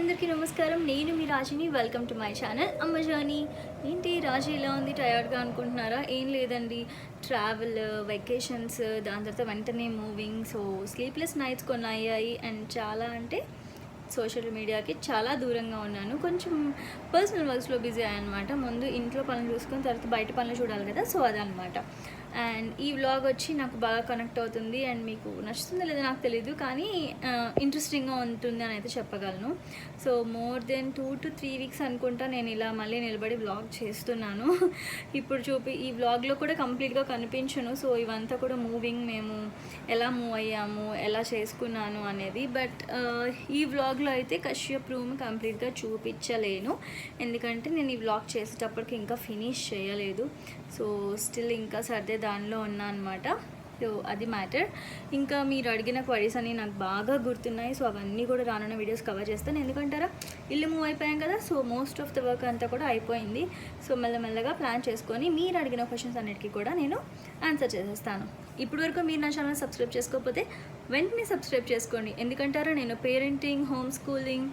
అందరికీ నమస్కారం. నేను మీ రాజీని. వెల్కమ్ టు మై ఛానల్ అమ్మ జర్నీ. ఏంటి రాజీ ఇలా ఉంది, టయర్డ్గా అనుకుంటున్నారా? ఏం లేదండి, ట్రావెల్, వెకేషన్స్, దాని తర్వాత వెంటనే మూవింగ్, సో స్లీప్లెస్ నైట్స్ కొన్ని అయ్యాయి. అండ్ చాలా అంటే సోషల్ మీడియాకి చాలా దూరంగా ఉన్నాను. కొంచెం పర్సనల్ వర్క్స్లో బిజీ అయ్యానమాట. ముందు ఇంట్లో పనులు చూసుకొని తర్వాత బయట పనులు చూడాలి కదా, సో అదనమాట. అండ్ ఈ వ్లాగ్ వచ్చి నాకు బాగా కనెక్ట్ అవుతుంది అండ్ మీకు నచ్చుతుందో లేదో నాకు తెలీదు, కానీ ఇంట్రెస్టింగ్గా ఉంటుంది అని అయితే చెప్పగలను. So more than 2 to 3 weeks అనుకుంటా నేను ఇలా మళ్ళీ నిలబడి వ్లాగ్ చేస్తున్నాను. ఇప్పుడు ఈ వ్లాగ్లో కూడా కంప్లీట్గా కనిపించను. సో ఇవంతా కూడా మూవింగ్, మేము ఎలా మూవ్ అయ్యాము, ఎలా చేసుకున్నాను అనేది. బట్ ఈ వ్లాగ్లో అయితే కశ్యప్ రూమ్ కంప్లీట్గా చూపించలేను, ఎందుకంటే నేను ఈ వ్లాగ్ చేసేటప్పటికి ఇంకా ఫినిష్ చేయలేదు. సో స్టిల్ ఇంకా సర్దే దానిలో ఉన్నా అనమాట. సో అది మ్యాటర్. ఇంకా మీరు అడిగిన క్వరీస్ అన్నీ నాకు బాగా గుర్తున్నాయి. సో అవన్నీ కూడా రానున్న వీడియోస్ కవర్ చేస్తాను. ఎందుకంటారా, ఇల్లు మూవ్ అయిపోయాం కదా, so most of the work అంతా కూడా అయిపోయింది. సో మెల్లమెల్లగా ప్లాన్ చేసుకొని మీరు అడిగిన క్వశ్చన్స్ అన్నిటికీ కూడా నేను ఆన్సర్ చేసేస్తాను. ఇప్పటివరకు మీరు నా ఛానల్ సబ్స్క్రైబ్ చేసుకోకపోతే వెంటనే సబ్స్క్రైబ్ చేసుకోండి. ఎందుకంటారా, నేను పేరెంటింగ్, హోమ్ స్కూలింగ్,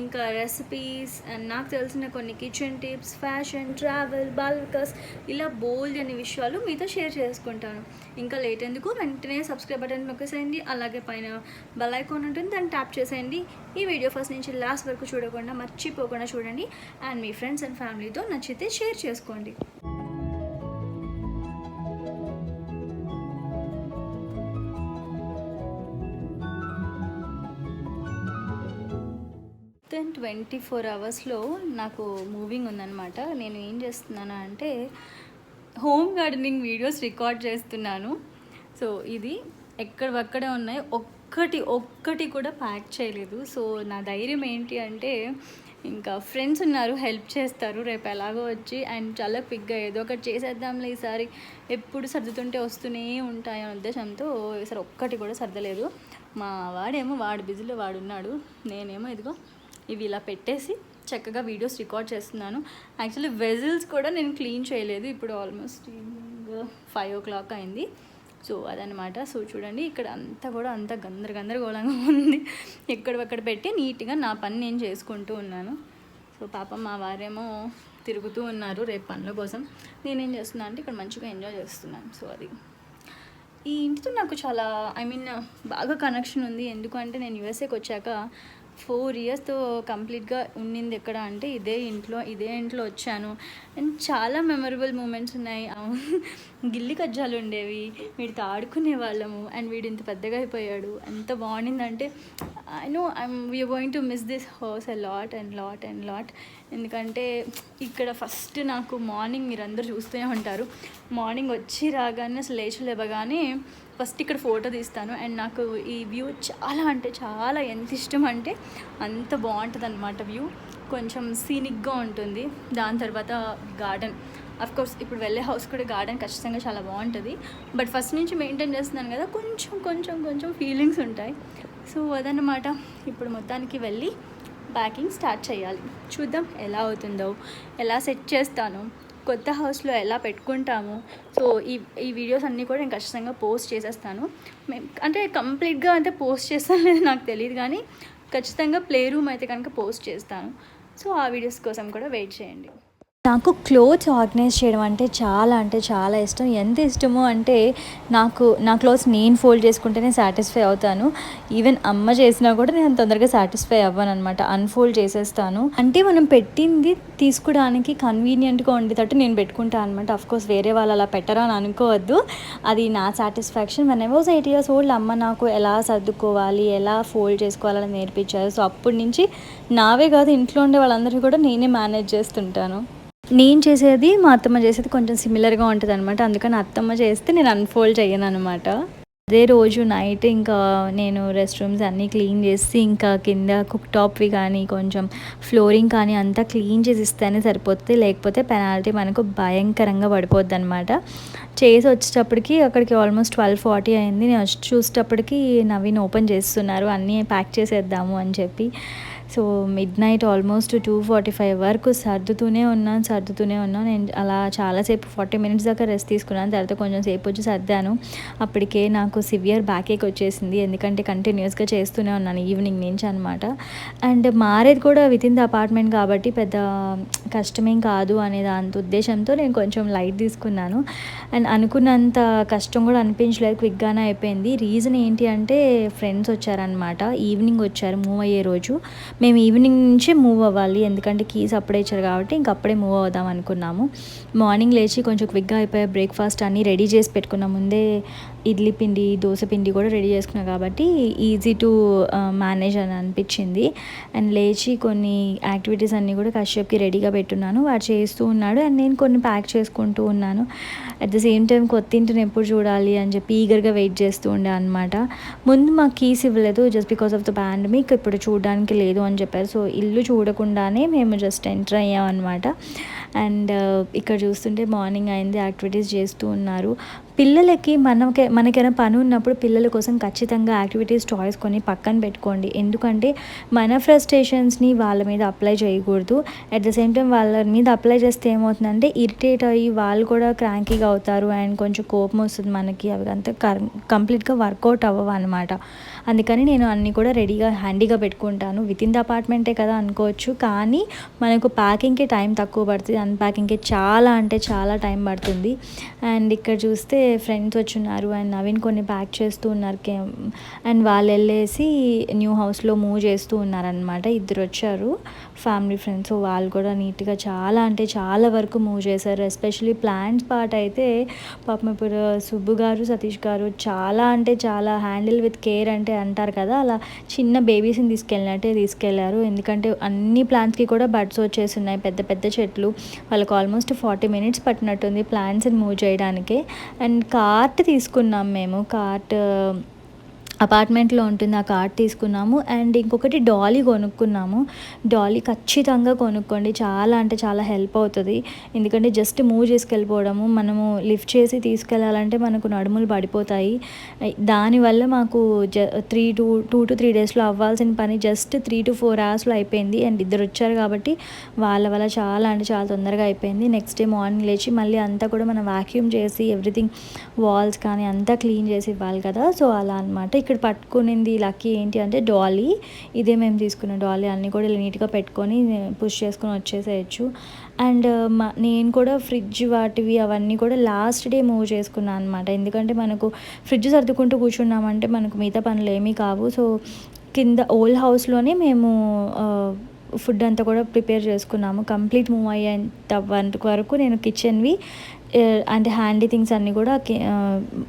ఇంకా రెసిపీస్ అండ్ నాకు తెలిసిన కొన్ని కిచెన్ టిప్స్, ఫ్యాషన్, ట్రావెల్, బాల్కస్, ఇలా బోల్డ్ అనే విషయాలు మీతో షేర్ చేసుకుంటాను. ఇంకా లేట్ ఎందుకు, వెంటనే సబ్స్క్రైబ్ బటన్ నొక్కేసేయండి. అలాగే పైన బెల్ ఐకాన్ ఉంటుంది, దాన్ని ట్యాప్ చేసేయండి. ఈ వీడియో ఫస్ట్ నుంచి లాస్ట్ వరకు చూడకుండా, మర్చిపోకుండా చూడండి. అండ్ మీ ఫ్రెండ్స్ అండ్ ఫ్యామిలీతో నచ్చితే షేర్ చేసుకోండి. 24 అవర్స్లో నాకు మూవింగ్ ఉందన్నమాట. నేను ఏం చేస్తున్నాను అంటే హోమ్ గార్డెనింగ్ వీడియోస్ రికార్డ్ చేస్తున్నాను. సో ఇది ఎక్కడవక్కడే ఉన్నాయి, ఒక్కటి కూడా ప్యాక్ చేయలేదు. సో నా ధైర్యం ఏంటి అంటే, ఇంకా ఫ్రెండ్స్ ఉన్నారు, హెల్ప్ చేస్తారు రేపు ఎలాగో వచ్చి. అండ్ చాలా క్విక్గా ఏదో ఒకటి చేసేద్దాంలే ఈసారి, ఎప్పుడు సర్దుతుంటే వస్తూనే ఉంటాయి అనే ఉద్దేశంతో ఈసారి ఒక్కటి కూడా సర్దలేదు. మా వాడేమో వాడి బిజీలో వాడున్నాడు, నేనేమో ఇదిగో ఇవి ఇలా పెట్టేసి చక్కగా వీడియోస్ రికార్డ్ చేస్తున్నాను. యాక్చువల్లీ వెజిల్స్ కూడా నేను క్లీన్ చేయలేదు. ఇప్పుడు ఆల్మోస్ట్ 5 o'clock అయింది. సో అదనమాట. సో చూడండి, ఇక్కడ అంతా కూడా అంతా గందరగోళంగా ఉంది. ఎక్కడొక్కడ పెట్టి నీట్గా నా పని నేను చేసుకుంటూ ఉన్నాను. సో పాపం మా వారేమో తిరుగుతూ ఉన్నారు రేపు పనుల కోసం. నేనేం చేస్తున్నాను అంటే ఇక్కడ మంచిగా ఎంజాయ్ చేస్తున్నాను. సో అది ఈ ఇంటితో నాకు చాలా బాగా కనెక్షన్ ఉంది. ఎందుకంటే నేను యూఎస్ఏకి వచ్చాక 4 yearsతో కంప్లీట్గా ఉండింది. ఎక్కడ అంటే ఇదే ఇంట్లో వచ్చాను. అండ్ చాలా మెమరబుల్ మూమెంట్స్ ఉన్నాయి. గిల్లి కజ్జాలు ఉండేవి, వీడితో ఆడుకునే వాళ్ళము. అండ్ వీడు ఇంత పెద్దగా అయిపోయాడు, ఎంత బాగుండిందంటే I know we are going to miss this house a lot. ఎందుకంటే ఇక్కడ ఫస్ట్ నాకు మార్నింగ్, మీరందరూ చూస్తూనే ఉంటారు, మార్నింగ్ వచ్చి రాగానే అసలు లేవగానే ఫస్ట్ ఇక్కడ ఫోటో తీస్తాను. అండ్ నాకు ఈ వ్యూ చాలా అంటే చాలా ఎంత ఇష్టం అంటే అంత బాగుంటుంది అనమాట. వ్యూ కొంచెం సీనిక్గా ఉంటుంది. దాని తర్వాత గార్డెన్, అఫ్కోర్స్ ఇప్పుడు వెళ్ళే హౌస్ కూడా గార్డెన్ ఖచ్చితంగా చాలా బాగుంటుంది. బట్ ఫస్ట్ నుంచి మెయింటైన్ చేస్తున్నాను కదా, కొంచెం ఫీలింగ్స్ ఉంటాయి. సో అదన్నమాట. ఇప్పుడు మొత్తానికి వెళ్ళి ప్యాకింగ్ స్టార్ట్ చేయాలి. చూద్దాం ఎలా అవుతుందో, ఎలా సెట్ చేస్తాను, కొత్త హౌస్లో ఎలా పెట్టుకుంటాము. సో ఈ వీడియోస్ అన్నీ కూడా నేను ఖచ్చితంగా పోస్ట్ చేసేస్తాను. అంటే కంప్లీట్గా అంటే పోస్ట్ చేస్తాను లేదు నాకు తెలియదు, కానీ ఖచ్చితంగా ప్లే రూమ్ అయితే కనుక పోస్ట్ చేస్తాను. సో ఆ వీడియోస్ కోసం కూడా వెయిట్ చేయండి. నాకు క్లోత్స్ ఆర్గనైజ్ చేయడం అంటే చాలా ఇష్టం. ఎంత ఇష్టమో అంటే నాకు నా క్లోత్స్ నేను ఫోల్డ్ చేసుకుంటేనే సాటిస్ఫై అవుతాను. ఈవెన్ అమ్మ చేసినా కూడా నేను తొందరగా సాటిస్ఫై అవ్వను అనమాట, అన్ఫోల్డ్ చేసేస్తాను. అంటే మనం పెట్టింది తీసుకోవడానికి కన్వీనియంట్గా ఉండేటట్టు నేను పెట్టుకుంటాను అనమాట. అఫ్కోర్స్ వేరే వాళ్ళు అలా పెట్టరా అని అనుకోవద్దు, అది నా satisfaction. when I was 8 years old అమ్మ నాకు ఎలా సర్దుకోవాలి, ఎలా ఫోల్డ్ చేసుకోవాలని నేర్పించారు. సో అప్పటి నుంచి నావే కాదు, ఇంట్లో ఉండే వాళ్ళందరికీ కూడా నేనే మేనేజ్ చేస్తుంటాను. నేను చేసేది మా అత్తమ్మ చేసేది కొంచెం సిమిలర్గా ఉంటుంది అనమాట. అందుకని అత్తమ్మ చేస్తే నేను అన్ఫోల్డ్ చేయను అనమాట. అదే రోజు నైట్ ఇంకా నేను రెస్ట్ రూమ్స్ అన్నీ క్లీన్ చేసి, ఇంకా కింద కుక్ టాప్వి కానీ కొంచెం ఫ్లోరింగ్ కానీ అంతా క్లీన్ చేసి ఇస్తేనే సరిపోతుంది. లేకపోతే పెనాల్టీ మనకు భయంకరంగా పడిపోద్ది అనమాట. చేసి వచ్చేటప్పటికి అక్కడికి ఆల్మోస్ట్ 12:40 అయింది. నేను వచ్చి చూసేటప్పటికి నవీన్ ఓపెన్ చేస్తున్నారు, అన్నీ ప్యాక్ చేసేద్దాము అని చెప్పి. సో మిడ్‌నైట్ ఆల్మోస్ట్ 2:45 వరకు సర్దుతూనే ఉన్నాను. నేను అలా చాలాసేపు 40 మినిట్స్ దాకా రెస్ట్ తీసుకున్నాను. తర్వాత కొంచెం సేపు వచ్చి సర్దాను. అప్పటికే నాకు సివియర్ బ్యాకేక్ వచ్చేసింది. ఎందుకంటే కంటిన్యూయస్‌గా చేస్తూనే ఉన్నాను ఈవినింగ్ నుంచి అనమాట. అండ్ మారేది కూడా వితిన్ ద అపార్ట్మెంట్ కాబట్టి పెద్ద కష్టమేం కాదు అనే దాంతో ఉద్దేశంతో నేను కొంచెం లైట్ తీసుకున్నాను. అండ్ అనుకున్నంత కష్టం కూడా అనిపించలేదు. క్విక్‌గానే అయిపోయింది. రీజన్ ఏంటి అంటే ఫ్రెండ్స్ వచ్చారనమాట. ఈవినింగ్ వచ్చారు మూవ్ అయ్యే రోజు. మేము ఈవినింగ్ నుంచే మూవ్ అవ్వాలి. ఎందుకంటే కీస్ అప్పుడే ఇచ్చారు కాబట్టి ఇంక అప్పుడే మూవ్ అవుదాం అనుకున్నాము. మార్నింగ్ లేచి కొంచెం క్విక్‌గా అయిపోయే బ్రేక్‌ఫాస్ట్ అన్నీ రెడీ చేసి పెట్టుకున్నాం. ముందే ఇడ్లీ పిండి, దోస పిండి కూడా రెడీ చేసుకున్నా కాబట్టి ఈజీ టు మేనేజ్ అని అనిపించింది. అండ్ లేచి కొన్ని యాక్టివిటీస్ అన్నీ కూడా కశ్యప్‌కి రెడీగా పెట్టున్నాను. వాడు చేస్తూ ఉన్నాడు అండ్ నేను కొన్ని ప్యాక్ చేసుకుంటూ ఉన్నాను. అట్ ద సేమ్ టైం కొత్తింటిని ఎప్పుడు చూడాలి అని చెప్పి ఈగర్‌గా వెయిట్ చేస్తూ ఉండే అనమాట. ముందు మాకు కీస్ ఇవ్వలేదు just because of the pandemic. ఇప్పుడు చూడడానికి లేదు అని చెప్పారు. సో ఇల్లు చూడకుండానే మేము జస్ట్ ఎంటర్ అయ్యాం అనమాట. అండ్ ఇక్కడ చూస్తుంటే మార్నింగ్ అయింది, యాక్టివిటీస్ చేస్తూ ఉన్నారు. పిల్లలకి మనకైనా పని ఉన్నప్పుడు పిల్లల కోసం ఖచ్చితంగా యాక్టివిటీస్ టాయ్స్ కొని పక్కన పెట్టుకోండి. ఎందుకంటే మన ఫ్రస్ట్రేషన్స్ని వాళ్ళ మీద అప్లై చేయకూడదు. అట్ ద సేమ్ టైం వాళ్ళ మీద అప్లై చేస్తే ఏమవుతుందంటే ఇరిటేట్ అయ్యి వాళ్ళు కూడా క్రాంకీగా అవుతారు అండ్ కొంచెం కోపం వస్తుంది మనకి. అవి అంతా కంప్లీట్గా వర్కౌట్ అవ్వవు అనమాట. అందుకని నేను అన్నీ కూడా రెడీగా హ్యాండీగా పెట్టుకుంటాను. వితిన్ ద అపార్ట్మెంటే కదా అనుకోవచ్చు, కానీ మనకు ప్యాకింగ్కి టైం తక్కువ పడుతుంది, అన్ప్యాకింగ్కి చాలా అంటే చాలా టైం పడుతుంది. అండ్ ఇక్కడ చూస్తే ఫ్రెండ్స్ వచ్చున్నారు అండ్ నవీన్ కొన్ని ప్యాక్ చేస్తూ ఉన్నారు. అండ్ వాళ్ళు వెళ్ళేసి న్యూ హౌస్లో మూవ్ చేస్తూ ఉన్నారనమాట. ఇద్దరు వచ్చారు ఫ్యామిలీ ఫ్రెండ్స్. సో వాళ్ళు కూడా నీట్గా చాలా అంటే చాలా వరకు మూవ్ చేశారు. ఎస్పెషలీ ప్లాంట్స్ పార్ట్ అయితే పాపం ఇప్పుడు సుబ్బు గారు, సతీష్ గారు చాలా అంటే చాలా హ్యాండిల్ విత్ కేర్ అంటే అంటారు కదా, అలా చిన్న బేబీస్ని తీసుకెళ్ళినట్టే తీసుకెళ్లారు. ఎందుకంటే అన్ని ప్లాంట్స్కి కూడా బడ్స్ వచ్చేసి ఉన్నాయి, పెద్ద పెద్ద చెట్లు. వాళ్ళకి ఆల్మోస్ట్ 40 మినిట్స్ పట్టినట్టుంది ప్లాంట్స్ని మూవ్ చేయడానికి. అండ్ కార్ట్ తీసుకున్నాం మేము. కార్ట్ అపార్ట్మెంట్లో ఉంటుంది, ఆ కార్ట్ తీసుకున్నాము. అండ్ ఇంకొకటి డాలీ కొనుక్కున్నాము. డాలీ ఖచ్చితంగా కొనుక్కోండి, చాలా అంటే చాలా హెల్ప్ అవుతుంది. ఎందుకంటే జస్ట్ మూవ్ చేసుకెళ్ళిపోవడము, మనము లిఫ్ట్ చేసి తీసుకెళ్ళాలంటే మనకు నడుములు పడిపోతాయి. దానివల్ల మాకు 2 to 3 డేస్లో అవ్వాల్సిన పని జస్ట్ 3 to 4 అవర్స్లో అయిపోయింది. అండ్ ఇద్దరు వచ్చారు కాబట్టి వాళ్ళ వల్ల చాలా అంటే చాలా తొందరగా అయిపోయింది. నెక్స్ట్ డే మార్నింగ్ లేచి మళ్ళీ అంతా కూడా మనం వాక్యూమ్ చేసి ఎవ్రీథింగ్ వాల్స్ కానీ అంతా క్లీన్ చేసి ఇవ్వాలి కదా. సో అలా అనమాట. ఇక్కడ పట్టుకునింది లక్కీ ఏంటి అంటే డాలీ. ఇదే మేము తీసుకున్న డాలీ. అన్నీ కూడా నీట్గా పెట్టుకొని పుష్ చేసుకొని వచ్చేసేయచ్చు. అండ్ నేను కూడా ఫ్రిడ్జ్ వాటివి అవన్నీ కూడా లాస్ట్ డే మూవ్ చేసుకున్నాను అనమాట. ఎందుకంటే మనకు ఫ్రిడ్జ్ సర్దుకుంటూ కూర్చున్నామంటే మనకు మిగతా పనులు ఏమీ కావు. సో కింద ఓల్డ్ హౌస్లోనే మేము ఫుడ్ అంతా కూడా ప్రిపేర్ చేసుకున్నాము. కంప్లీట్ మూవ్ అయ్యేంత వరకు నేను కిచెన్వి అంటే హ్యాండీ థింగ్స్ అన్నీ కూడా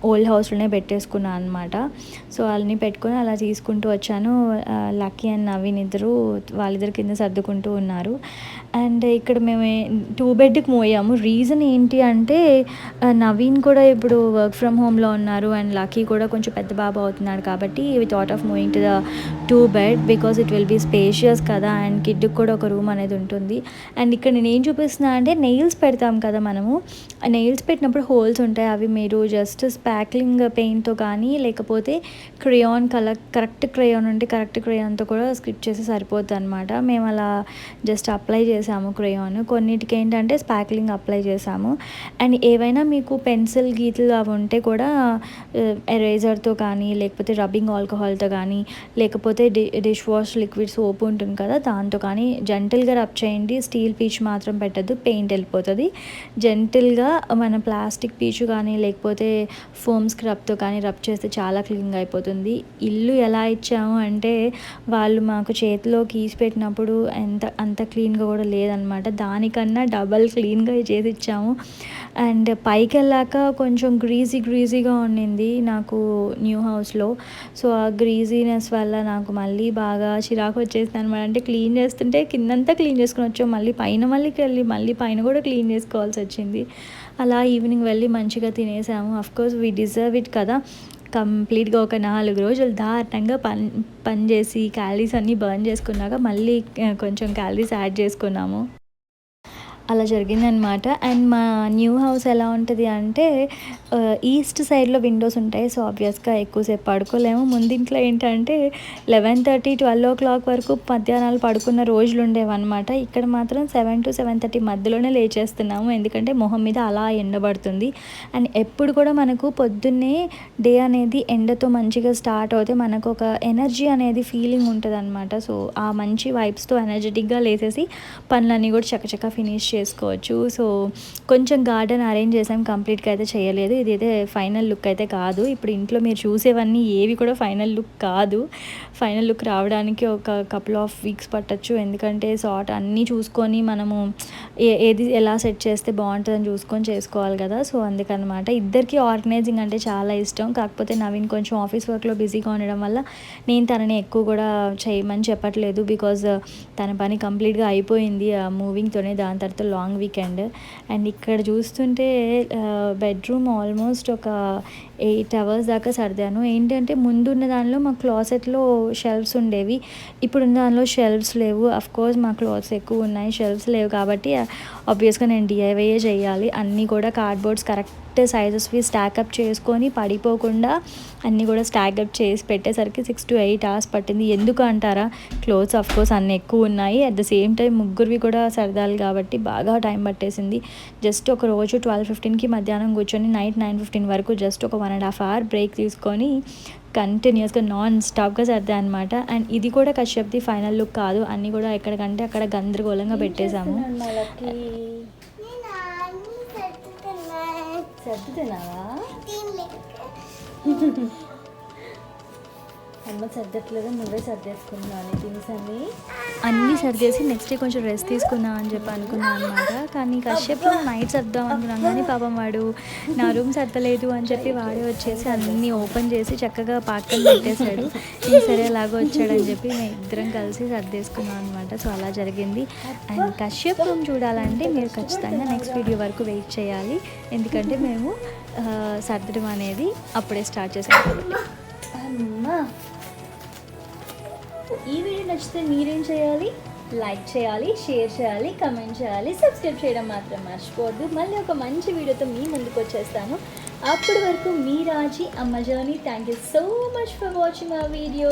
ఓల్డ్ హౌస్లోనే పెట్టేసుకున్నాను అనమాట. సో అన్నీ పెట్టుకొని అలా తీసుకుంటూ వచ్చాను. లక్కీ అండ్ నవీన్ వాళ్ళిద్దరు కింద సర్దుకుంటూ ఉన్నారు. అండ్ ఇక్కడ మేము 2 బెడ్కి మూవ్ అయ్యాము. రీజన్ ఏంటి అంటే నవీన్ కూడా ఇప్పుడు వర్క్ ఫ్రమ్ హోమ్లో ఉన్నారు అండ్ లక్కీ కూడా కొంచెం పెద్ద బాబు అవుతున్నాడు కాబట్టి we thought of moving to the 2 bed because it will be spacious కదా అండ్ కిడ్కి కూడా ఒక రూమ్ అనేది ఉంటుంది. అండ్ ఇక్కడ నేను ఏం చూపిస్తున్నా అంటే నెయిల్స్ పెడతాం కదా మనము. నెయిల్స్ పెట్టినప్పుడు హోల్స్ ఉంటాయి. అవి మీరు జస్ట్ స్పాక్లింగ్ పెయింట్తో కానీ లేకపోతే క్రేయాన్ కరెక్ట్ క్రేయాన్ ఉంటే కరెక్ట్ క్రేయాన్తో కూడా స్క్రిప్ట్ చేసి సరిపోద్ది అనమాట. మేము అలా జస్ట్ అప్లై చేసాము క్రేయాన్. కొన్నిటికి ఏంటంటే స్పాక్లింగ్ అప్లై చేసాము. అండ్ ఏవైనా మీకు పెన్సిల్ గీతలు అవి ఉంటే కూడా ఎరేజర్తో కానీ లేకపోతే రబ్బింగ్ ఆల్కహాల్తో కానీ లేకపోతే డిష్ వాష్ లిక్విడ్ సోప్ ఉంటుంది కదా దాంతో కానీ జెంటిల్గా రబ్ చేయండి. స్టీల్ పీచ్ మాత్రం పెట్టద్దు, పెయింట్ వెళ్ళిపోతుంది. జెంటిల్గా మన ప్లాస్టిక్ పీచు కానీ లేకపోతే ఫోమ్ స్క్రబ్తో కానీ రబ్ చేస్తే చాలా క్లీన్గా అయిపోతుంది. ఇల్లు ఎలా ఇచ్చాము అంటే వాళ్ళు మాకు చేతిలో కీస్ పెట్టినప్పుడు అంత క్లీన్గా కూడా లేదనమాట. దానికన్నా డబల్ క్లీన్గా చేసి ఇచ్చాము. అండ్ పైకి వెళ్ళాక కొంచెం గ్రీజీగా ఉండింది నాకు న్యూ హౌస్లో. సో ఆ గ్రీజీనెస్ వల్ల నాకు మళ్ళీ బాగా చిరాకు వచ్చేసింది అనమాట. అంటే క్లీన్ చేస్తుంటే కిందంతా క్లీన్ చేసుకుని వచ్చాం, మళ్ళీ పైన కూడా క్లీన్ చేసుకోవాల్సి వచ్చింది. అలా ఈవినింగ్ వెళ్ళి మంచిగా తినేసాము. అఫ్కోర్స్ వీ డిజర్వ్ ఇట్ కదా. కంప్లీట్గా ఒక 4 రోజులు దారుణంగా పని చేసి క్యాలరీస్ అన్నీ బర్న్ చేసుకున్నాక మళ్ళీ కొంచెం క్యాలరీస్ యాడ్ చేసుకున్నాము. అలా జరిగిందనమాట. అండ్ మా న్యూ హౌస్ ఎలా ఉంటుంది అంటే ఈస్ట్ సైడ్లో విండోస్ ఉంటాయి. సో ఆబ్వియస్గా ఎక్కువసేపు పడుకోలేము. ముందింట్లో ఏంటంటే 11:30, 12 వరకు మధ్యాహ్నాలు పడుకున్న రోజులు ఉండేవన్నమాట. ఇక్కడ మాత్రం 7 to 7:30 మధ్యలోనే లేచేస్తున్నాము, ఎందుకంటే మొహం మీద అలా ఎండబడుతుంది. అండ్ ఎప్పుడు కూడా మనకు పొద్దున్నే డే అనేది ఎండతో మంచిగా స్టార్ట్ అవుతే మనకు ఒక ఎనర్జీ అనేది ఫీలింగ్ ఉంటుంది అనమాట. సో ఆ మంచి వైబ్స్తో ఎనర్జెటిక్గా లేసేసి పనులన్నీ కూడా చకచకా ఫినిష్ చేసుకోవచ్చు. సో కొంచెం గార్డెన్ అరేంజ్ చేసాం, కంప్లీట్గా అయితే చేయలేదు. ఇదైతే ఫైనల్ లుక్ అయితే కాదు. ఇప్పుడు ఇంట్లో మీరు చూసేవన్నీ ఏవి కూడా ఫైనల్ లుక్ కాదు. ఫైనల్ లుక్ రావడానికి ఒక కపుల్ ఆఫ్ వీక్స్ పట్టచ్చు, ఎందుకంటే సార్ట్ అన్నీ చూసుకొని మనము ఏది ఎలా సెట్ చేస్తే బాగుంటుందని చూసుకొని చేసుకోవాలి కదా. సో అందుకనమాట. ఇద్దరికి ఆర్గనైజింగ్ అంటే చాలా ఇష్టం. కాకపోతే నవీన్ కొంచెం ఆఫీస్ వర్క్లో బిజీగా ఉండడం వల్ల నేను తనని ఎక్కువ కూడా చేయమని చెప్పట్లేదు. బికాజ్ తన పని కంప్లీట్గా అయిపోయింది ఆ మూవింగ్తోనే. దాని తర్వాత లాంగ్ వీకెండ్. అండ్ ఇక్కడ చూస్తుంటే బెడ్రూమ్ ఆల్మోస్ట్ ఒక 8 hours దాకా సర్దాను. ఏంటంటే ముందున్న దానిలో మా క్లాసెట్లో షెల్ఫ్స్ ఉండేవి, ఇప్పుడున్న దానిలో షెల్ఫ్స్ లేవు. అఫ్కోర్స్ మా క్లాత్స్ ఎక్కువ ఉన్నాయి, షెల్ఫ్స్ లేవు కాబట్టి ఆబ్వియస్గా నేను డిఐవైయే చేయాలి. అన్నీ కూడా కార్డ్బోర్డ్స్ కరెక్ట్ సైజెస్వి స్టాకప్ చేసుకొని పడిపోకుండా అన్నీ కూడా స్టాకప్ చేసి పెట్టేసరికి 6 to 8 hours పట్టింది. ఎందుకు అంటారా, క్లోత్స్ అఫ్కోర్స్ అన్నీ ఎక్కువ ఉన్నాయి, అట్ ద సేమ్ టైం ముగ్గురివి కూడా సరదాలు కాబట్టి బాగా టైం పట్టేసింది. జస్ట్ ఒక రోజు 12:15కి మధ్యాహ్నం కూర్చొని నైట్ 9:15 వరకు జస్ట్ ఒక 1.5 hour బ్రేక్ తీసుకొని కంటిన్యూస్గా నాన్ స్టాప్గా సర్దా అనమాట. అండ్ ఇది కూడా కశ్యప్ది ఫైనల్ లుక్ కాదు, అన్నీ కూడా ఎక్కడికంటే అక్కడ గందరగోళంగా పెట్టేశాము. సర్దుతున్నావా? అమ్మ సర్దట్లేదు, నువ్వే సర్దేసుకున్నాను థింగ్స్ అన్నీ సర్దేసి నెక్స్ట్ డే కొంచెం రెస్ట్ తీసుకుందాం అని చెప్పి అనుకున్నాను అనమాట. కానీ కశ్యప్ నైట్ సర్దాం అనుకున్నాం, కానీ పాపం వాడు నా రూమ్ సర్దలేదు అని చెప్పి వాడే వచ్చేసి అన్నీ ఓపెన్ చేసి చక్కగా పాకం పెట్టేశాడు. సరే అలాగో వచ్చాడని చెప్పి మేము ఇద్దరం కలిసి సర్దేసుకున్నాం అనమాట. సో అలా జరిగింది. అండ్ కశ్యప్ రూమ్ చూడాలంటే మీరు ఖచ్చితంగా నెక్స్ట్ వీడియో వరకు వెయిట్ చేయాలి, ఎందుకంటే మేము సర్దడం అనేది అప్పుడే స్టార్ట్ చేసాం కాబట్టి. అమ్మా, ఈ వీడియో నచ్చితే మీరేం చేయాలి? లైక్ చేయాలి, షేర్ చేయాలి, కమెంట్ చేయాలి, సబ్స్క్రైబ్ చేయడం మాత్రం మర్చిపోవద్దు. మళ్ళీ ఒక మంచి వీడియోతో మీ ముందుకు వచ్చేస్తాను. అప్పటి వరకు మీ రాజీ అమ్మ journey. Thank you so much for watching our video.